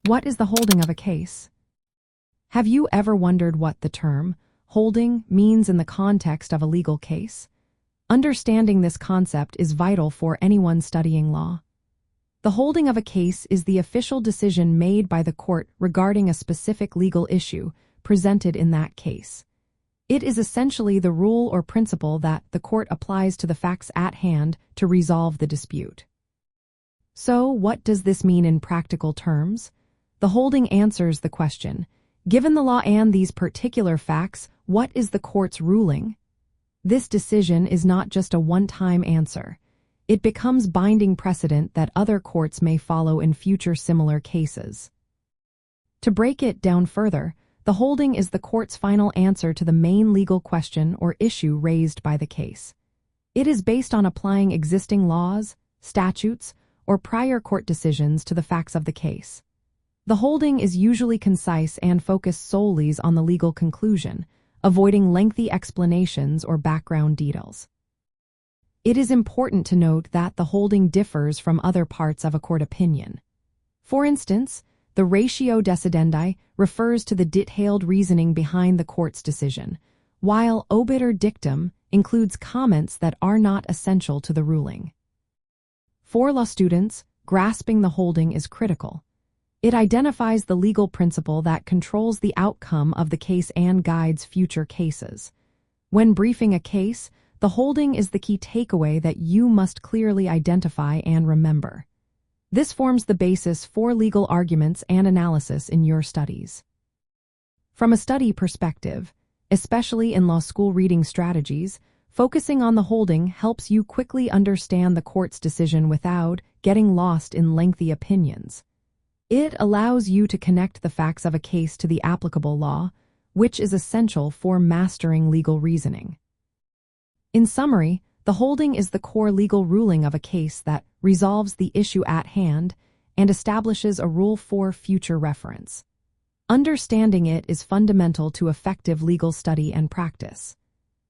What is the holding of a case? Have you ever wondered what the term holding means in the context of a legal case? Understanding this concept is vital for anyone studying law. The holding of a case is the official decision made by the court regarding a specific legal issue presented in that case. It is essentially the rule or principle that the court applies to the facts at hand to resolve the dispute. So, what does this mean in practical terms? The holding answers the question, given the law and these particular facts, what is the court's ruling? This decision is not just a one-time answer. It becomes binding precedent that other courts may follow in future similar cases. To break it down further, the holding is the court's final answer to the main legal question or issue raised by the case. It is based on applying existing laws, statutes, or prior court decisions to the facts of the case. The holding is usually concise and focused solely on the legal conclusion, avoiding lengthy explanations or background details. It is important to note that the holding differs from other parts of a court opinion. For instance, the ratio decidendi refers to the detailed reasoning behind the court's decision, while obiter dictum includes comments that are not essential to the ruling. For law students, grasping the holding is critical. It identifies the legal principle that controls the outcome of the case and guides future cases. When briefing a case, the holding is the key takeaway that you must clearly identify and remember. This forms the basis for legal arguments and analysis in your studies. From a study perspective, especially in law school reading strategies, focusing on the holding helps you quickly understand the court's decision without getting lost in lengthy opinions. It allows you to connect the facts of a case to the applicable law, which is essential for mastering legal reasoning. In summary, the holding is the core legal ruling of a case that resolves the issue at hand and establishes a rule for future reference. Understanding it is fundamental to effective legal study and practice.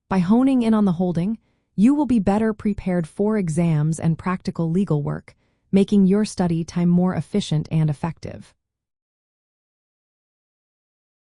By honing in on the holding, you will be better prepared for exams and practical legal work, making your study time more efficient and effective.